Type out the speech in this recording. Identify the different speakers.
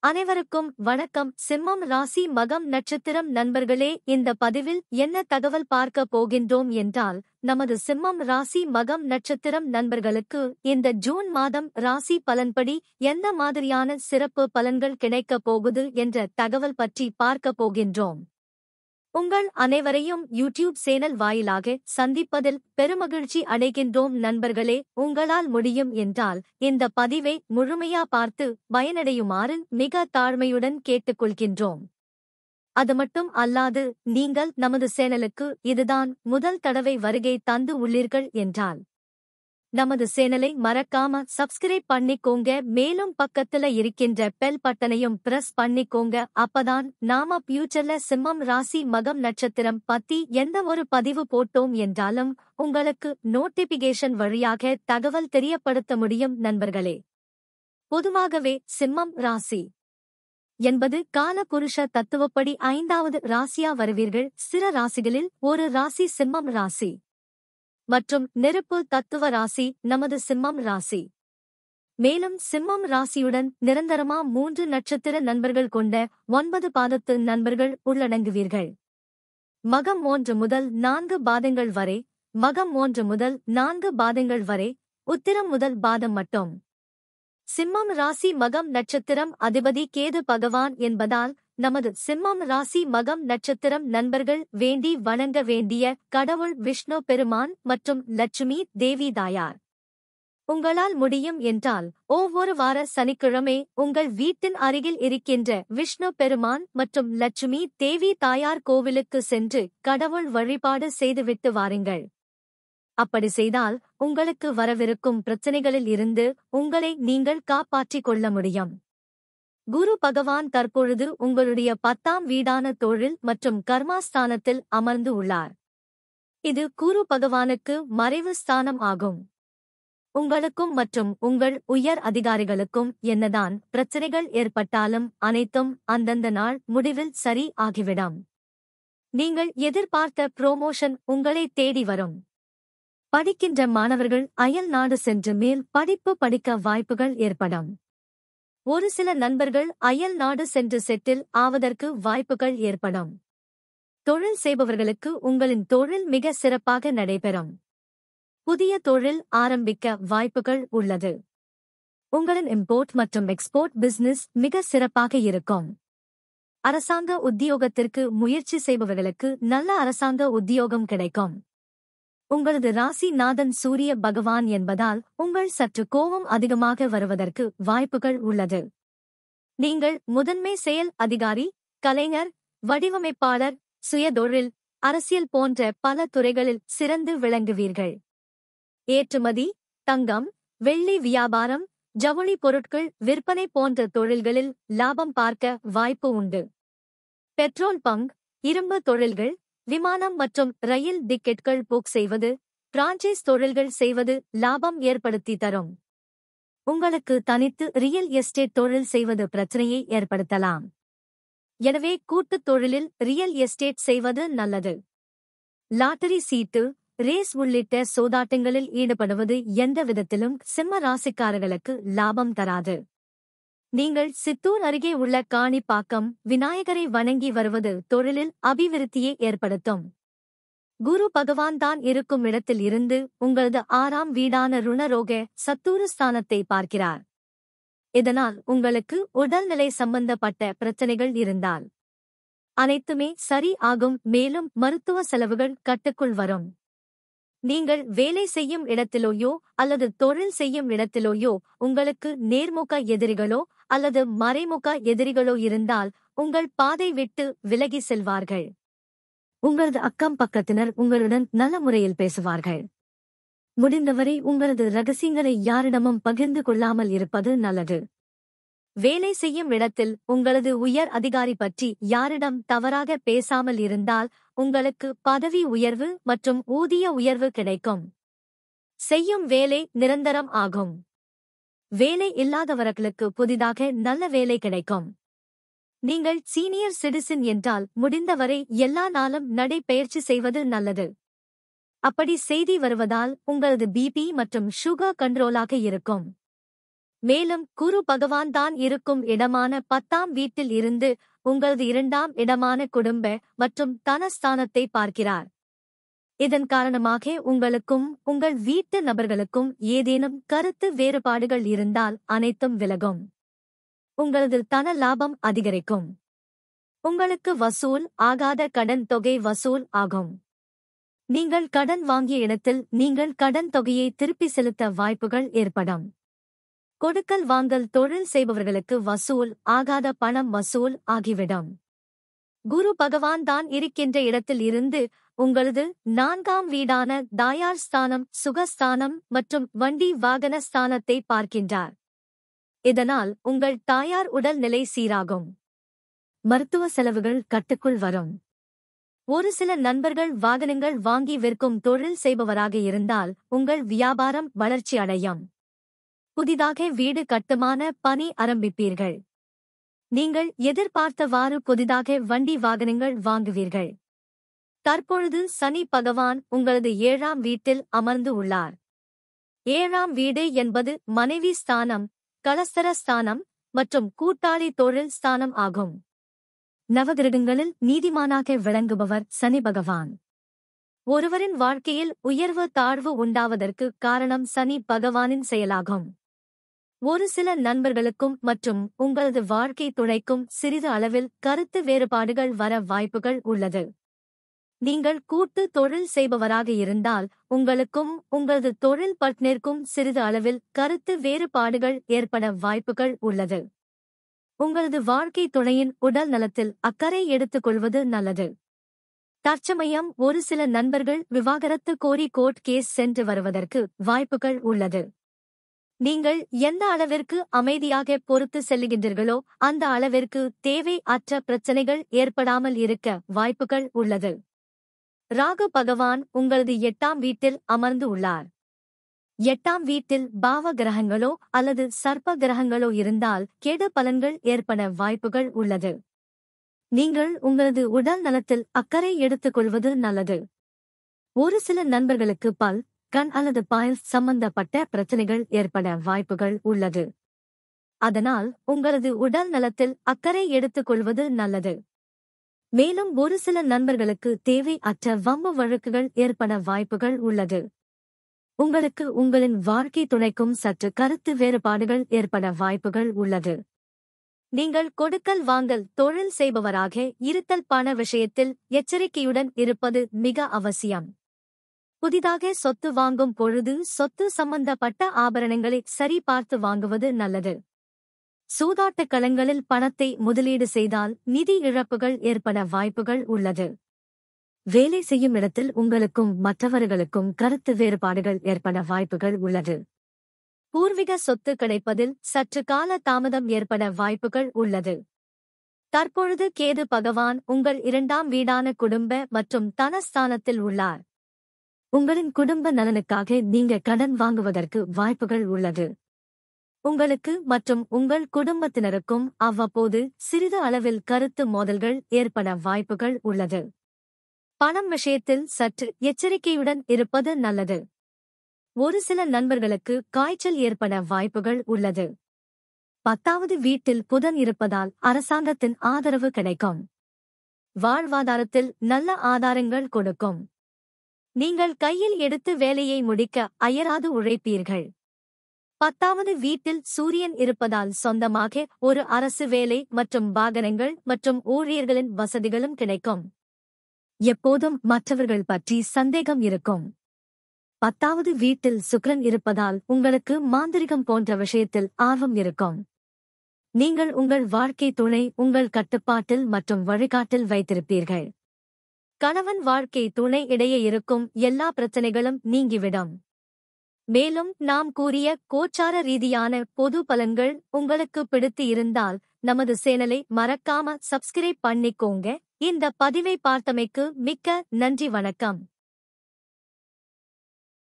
Speaker 1: அனைவருக்கும் வணக்கம். சிம்மம் ராசி மகம் நட்சத்திரம் நண்பர்களே, இந்த பதிவில் என்ன தகவல் பார்க்க போகின்றோம் என்றால், நமது சிம்மம் ராசி மகம் நட்சத்திரம் நண்பர்களுக்கு இந்த ஜூன் மாதம் ராசி பலன்படி எந்த மாதிரியான சிறப்பு பலன்கள் கிடைக்கப் போகுது என்ற தகவல் பற்றி பார்க்க போகின்றோம். உங்கள் அனைவரையும் யூடியூப் சேனல் வாயிலாக சந்திப்பதில் பெருமகிழ்ச்சி அடைகின்றோம் நண்பர்களே. உங்களால் முடியும் என்றால் இந்த பதிவை முழுமையா பார்த்து பயனடையுமாறு மிக தாழ்மையுடன் கேட்டுக்கொள்கின்றோம். அது மட்டும் அல்லாது, நீங்கள் நமது சேனலுக்கு இதுதான் முதல் தடவை வருகை தந்து உள்ளீர்கள் என்றால் நமது சேனலை மறக்காம சப்ஸ்கிரைப் பண்ணிக்கோங்க. மேலும் பக்கத்துல இருக்கின்ற பெல் பட்டனையும் பிரஸ் பண்ணிக்கோங்க. அப்பதான் நாம ஃபியூச்சர்ல சிம்மம் ராசி மகம் நட்சத்திரம் பத்தி எந்த ஒரு பதிவு போட்டோம் என்றாலும் உங்களுக்கு நோட்டிபிகேஷன் வழியாக தகவல் தெரியப்படுத்த முடியும் நண்பர்களே. பொதுவாகவே சிம்மம் ராசி என்பது காலபுருஷ தத்துவப்படி 5வது ராசியா வருவீர்கள். சிற ராசிகளில் ஒரு ராசி சிம்மம் ராசி மற்றும் நெருப்பு தத்துவ ராசி நமது சிம்மம் ராசி. மேலும் சிம்மம் ராசியுடன் நிரந்தரமா 3 நட்சத்திர நண்பர்கள் கொண்ட 9 பாதத்து நண்பர்கள் உள்ளடங்குவீர்கள். மகம் 1 முதல் 4 பாதங்கள் வரை, மகம் 1 முதல் 4 பாதங்கள் வரை, உத்திரம் முதல் பாதம் மட்டும். சிம்மம் ராசி மகம் நட்சத்திரம் அதிபதி கேது பகவான் என்பதால் நமது சிம்மம் ராசி மகம் நட்சத்திரம் நண்பர்கள் வேண்டி வணங்க வேண்டிய கடவுள் விஷ்ணு பெருமான் மற்றும் லட்சுமி தேவி தாயார். உங்களால் முடியும் என்றால் ஒவ்வொரு வார சனிக்கிழமை உங்கள் வீட்டின் அருகில் இருக்கின்ற விஷ்ணு பெருமான் மற்றும் லட்சுமி தேவி தாயார் கோவிலுக்கு சென்று கடவுள் வழிபாடு செய்துவிட்டு வாருங்கள். அப்படி செய்தால் உங்களுக்கு வரவிருக்கும் பிரச்சனைகளில் இருந்து உங்களை நீங்கள் காப்பாற்றிக் கொள்ள முடியும். குரு பகவான் தற்பொழுது உங்களுடைய 10ஆம் வீடான தொழில் மற்றும் கர்மாஸ்தானத்தில் அமர்ந்து உள்ளார். இது குரு பகவானுக்கு மறைவு ஸ்தானம் ஆகும். உங்களுக்கும் மற்றும் உங்கள் உயர் அதிகாரிகளுக்கும் என்னதான் பிரச்சனைகள் ஏற்பட்டாலும் அனைத்தும் அந்தந்த நாள் முடிவில் சரி ஆகிவிடும். நீங்கள் எதிர்பார்த்த புரோமோஷன் உங்களை தேடி வரும். படிக்கின்ற மாணவர்கள் அயல் நாடு சென்று மேல் படிப்பு படிக்க வாய்ப்புகள் ஏற்படும். ஒரு சில நண்பர்கள் அயல் நாடு சென்று செட்டில் ஆவதற்கு வாய்ப்புகள் ஏற்படும். தொழில் செய்பவர்களுக்கு உங்களின் தொழில் மிக சிறப்பாக நடைபெறும். புதிய தொழில் ஆரம்பிக்க வாய்ப்புகள் உள்ளது. உங்களின் இம்போர்ட் மற்றும் எக்ஸ்போர்ட் பிசினஸ் மிக சிறப்பாக இருக்கும். அரசாங்க உத்தியோகத்திற்கு முயற்சி செய்பவர்களுக்கு நல்ல அரசாங்க உத்தியோகம் கிடைக்கும். உங்களது ராசி நாதன் சூரிய பகவான் என்பதால் உங்கள் சற்று கோபம் அதிகமாக வருவதற்கு வாய்ப்புகள் உள்ளது. நீங்கள் முதன்மை செயல் அதிகாரி, கலைஞர், வடிவமைப்பாளர், சுயதொழில், அரசியல் போன்ற பல துறைகளில் சிறந்து விளங்குவீர்கள். ஏற்றுமதி, தங்கம், வெள்ளி வியாபாரம், ஜவுளி பொருட்கள் விற்பனை போன்ற தொழில்களில் லாபம் பார்க்க வாய்ப்பு உண்டு. பெட்ரோல் பங்க், இரும்பு தொழில்கள், விமானம் மற்றும் ரயில் டிக்கெட்கள் புக் செய்வது, பிரான்சைஸ் தொழில்கள் செய்வது லாபம் ஏற்படுத்தி தரும். உங்களுக்கு தனித்து ரியல் எஸ்டேட் தொழில் செய்வது பிரச்சனையை ஏற்படுத்தலாம். எனவே கூட்டுத் தொழிலில் ரியல் எஸ்டேட் செய்வது நல்லது. லாட்டரி சீட்டு, ரேஸ் உள்ளிட்ட சூதாட்டங்களில் ஈடுபடுவது எந்த விதத்திலும் சிம்ம ராசிக்காரர்களுக்கு லாபம் தராது. நீங்கள் சித்தூர் அருகே உள்ள காணிப்பாக்கம் விநாயகரை வணங்கி வருவது தொழிலில் அபிவிருத்தியை ஏற்படுத்தும். குரு பகவான் தான் இருக்கும் இடத்தில் இருந்து உங்களது 6ஆம் வீடான ருணரோக சத்துருஸ்தானத்தை பார்க்கிறார். இதனால் உங்களுக்கு உடல்நிலை சம்பந்தப்பட்ட பிரச்சனைகள் இருந்தால் அனைத்துமே சரி ஆகும். மேலும் மருத்துவ செலவுகள் கட்டுக்குள் வரும். நீங்கள் வேலை செய்யும் இடத்திலோயோ அல்லது தொழில் செய்யும் இடத்திலோயோ உங்களுக்கு நேர்முக எதிரிகளோ அல்லது மறைமுக எதிரிகளோ இருந்தால் உங்கள் பாதை விட்டு விலகி செல்வார்கள். உங்களது அக்கம் பக்கத்தினர் உங்களுடன் நல்ல முறையில் பேசுவார்கள். முடிந்தவரை உங்களது ரகசியங்களை யாரிடமும் பகிர்ந்து கொள்ளாமல் இருப்பது நல்லது. வேலை செய்யும் இடத்தில் உங்களது உயர் அதிகாரி பற்றி யாரிடம் தவறாக பேசாமல் இருந்தால் உங்களுக்கு பதவி உயர்வு மற்றும் ஊதிய உயர்வு கிடைக்கும். செய்யும் வேலை நிரந்தரம் ஆகும். வேலை இல்லாதவர்களுக்கு புதிதாக நல்ல வேலை கிடைக்கும். நீங்கள் சீனியர் சிட்டிசன் என்றால் முடிந்தவரை எல்லா நாளும் நடைபயிற்சி செய்வது நல்லது. அப்படி செய்தி வருவதால் உங்களது பிபி மற்றும் சுகர் கண்ட்ரோலாக இருக்கும். மேலும் குரு பகவான் தான் இருக்கும் இடமான 10ஆம் வீட்டில் இருந்து உங்களது 2ஆம் இடமான குடும்ப மற்றும் தனஸ்தானத்தை பார்க்கிறார். இதன் காரணமாக உங்களுக்கும் உங்கள் வீட்டு நபர்களுக்கும் ஏதேனும் கருத்து வேறுபாடுகள் இருந்தால் அனைத்தும் விலகும். உங்களது தன லாபம் அதிகரிக்கும். உங்களுக்கு வசூல் ஆகாத கடன் தொகை வசூல் ஆகும். நீங்கள் கடன் வாங்கிய இடத்தில் நீங்கள் கடன் தொகையை திருப்பி செலுத்த வாய்ப்புகள் ஏற்படும். கொடுக்கல் வாங்கல் தொழில் செய்பவர்களுக்கு வசூல் ஆகாத பணம் வசூல் ஆகிவிடும். குரு பகவான் தான் இருக்கின்ற இடத்தில் இருந்து உங்களது 4ஆம் வீடான தாயார் ஸ்தானம், சுகஸ்தானம் மற்றும் வண்டி வாகன ஸ்தானத்தை பார்க்கின்றார். இதனால் உங்கள் தாயார் உடல் நிலை சீராகும். மருத்துவ செலவுகள் கட்டுக்குள் வரும். ஒரு சில நண்பர்கள் வாகனங்கள் வாங்கி விற்கும் தொழில் செய்பவராக இருந்தால் உங்கள் வியாபாரம் வளர்ச்சி அடையும். புதிதாக வீடு கட்டுமான பணி ஆரம்பிப்பீர்கள். நீங்கள் எதிர்பார்த்தவாறு புதிதாக வண்டி வாகனங்கள் வாங்குவீர்கள். தற்பொழுது சனி பகவான் உங்களது 7ஆம் வீட்டில் அமர்ந்து உள்ளார். 7ஆம் வீடு என்பது மனைவி ஸ்தானம், கலஸ்தர ஸ்தானம் மற்றும் கூட்டாளி தொழில் ஸ்தானம் ஆகும். நவகிரகங்களில் நீதிமானாக விளங்குபவர் சனி பகவான். ஒருவரின் வாழ்க்கையில் உயர்வு தாழ்வு உண்டாவதற்கு காரணம் சனி பகவானின் செயலாகும். ஒரு சில நண்பர்களுக்கும் மற்றும் உங்களது வாழ்க்கை துணைக்கும் சிறிது அளவில் கருத்து வேறுபாடுகள் வர வாய்ப்புகள் உள்ளது. நீங்கள் கூட்டு தொழில் செய்பவராக இருந்தால் உங்களுக்கும் உங்களது தொழில் பார்ட்னருக்கும் சிறிது அளவில் கருத்து வேறுபாடுகள் ஏற்பட வாய்ப்புகள் உள்ளது. உங்களது வாழ்க்கை துணையின் உடல் நலத்தில் அக்கறை எடுத்துக்கொள்வது நல்லது. தற்சமயம் ஒரு சில நண்பர்கள் விவாகரத்து கோரி கோர்ட் கேஸ் சென்று வருவதற்கு வாய்ப்புகள் உள்ளது. நீங்கள் எந்த அளவிற்கு அமைதியாக பொறுத்து செல்லுகின்றீர்களோ அந்த அளவிற்கு தேவை அற்ற பிரச்சனைகள் ஏற்படாமல் இருக்க வாய்ப்புகள் உள்ளது. ராகு பகவான் உங்களது 8ஆம் வீட்டில் அமர்ந்து உள்ளார். 8ஆம் வீட்டில் பாவ கிரகங்களோ அல்லது சர்ப்ப கிரகங்களோ இருந்தால் கெடு பலன்கள் ஏற்பட வாய்ப்புகள் உள்ளது. நீங்கள் உங்களது உடல் நலத்தில் அக்கறை எடுத்துக்கொள்வது நல்லது. ஒரு சில நண்பர்களுக்கு பல், கண் அல்லது பாயல் சம்பந்தப்பட்ட பிரச்சனைகள் ஏற்பட வாய்ப்புகள் உள்ளது. அதனால் உங்களது உடல் நலத்தில் அக்கறை எடுத்துக்கொள்வது நல்லது. மேலும் ஒரு சில நண்பர்களுக்கு தேவை அற்ற வம்பு வழக்குகள் ஏற்பட வாய்ப்புகள் உள்ளது. உங்களுக்கு உங்களின் வாழ்க்கை துணைக்கும் சற்று கருத்து வேறுபாடுகள் ஏற்பட வாய்ப்புகள் உள்ளது. நீங்கள் கொடுக்கல் வாங்கல் தொழில் செய்பவராக இருத்தல் பண விஷயத்தில் எச்சரிக்கையுடன் இருப்பது மிக அவசியம். புதிதாக சொத்து வாங்கும் பொழுது சொத்து சம்பந்தப்பட்ட ஆபரணங்களை சரி பார்த்து வாங்குவது நல்லது. சூதாட்ட களங்களில் பணத்தை முதலீடு செய்தால் நிதி இழப்புகள் ஏற்பட வாய்ப்புகள் உள்ளது. வேலை செய்யும் இடத்தில் உங்களுக்கும் மற்றவர்களுக்கும் கருத்து வேறுபாடுகள் ஏற்பட வாய்ப்புகள் உள்ளது. பூர்வீக சொத்து கிடைப்பதில் சற்று கால தாமதம் ஏற்பட வாய்ப்புகள் உள்ளது. தற்பொழுது கேது பகவான் உங்கள் 2ஆம் வீடான குடும்ப மற்றும் தனஸ்தானத்தில் உள்ளார். உங்களின் குடும்ப நலனுக்காக நீங்க கடன் வாங்குவதற்கு வாய்ப்புகள் உள்ளது. உங்களுக்கு மற்றும் உங்கள் குடும்பத்தினருக்கும் அவ்வப்போது சிறிது அளவில் கருத்து மோதல்கள் ஏற்பட வாய்ப்புகள் உள்ளது. பணம் விஷயத்தில் சற்று எச்சரிக்கையுடன் இருப்பது நல்லது. ஒரு சில நண்பர்களுக்கு காய்ச்சல் ஏற்பட வாய்ப்புகள் உள்ளது. 10வது வீட்டில் புதன் இருப்பதால் அரசாங்கத்தின் ஆதரவு கிடைக்கும். வாழ்வாதாரத்தில் நல்ல ஆதாரங்கள் கொடுக்கும். நீங்கள் கையில் எடுத்து வேலையை முடிக்க அயராது உழைப்பீர்கள். 10வது வீட்டில் சூரியன் இருப்பதால் சொந்தமாக ஒரு அரசு வேலை மற்றும் வாகனங்கள் மற்றும் ஊழியர்களின் வசதிகளும் கிடைக்கும். எப்போதும் மற்றவர்கள் பற்றி சந்தேகம் இருக்கும். 10வது வீட்டில் சுக்கிரன் இருப்பதால் உங்களுக்கு மாந்திரிகம் போன்ற விஷயத்தில் ஆர்வம் இருக்கும். நீங்கள் உங்கள் வாழ்க்கை துணை உங்கள் கட்டுப்பாட்டில் மற்றும் வழிகாட்டில் வைத்திருப்பீர்கள். கணவன் வாழ்க்கை துணை இடையே இருக்கும் எல்லா பிரச்சனைகளும் நீங்கிவிடும். மேலும் நாம் கூறிய கோச்சார ரீதியான பொது பலன்கள் உங்களுக்கு பிடித்து இருந்தால் நமது சேனலை மறக்காம சப்ஸ்கிரைப் பண்ணிக்கோங்க. இந்த பதிவை பார்த்தமைக்கு மிக்க நன்றி. வணக்கம்.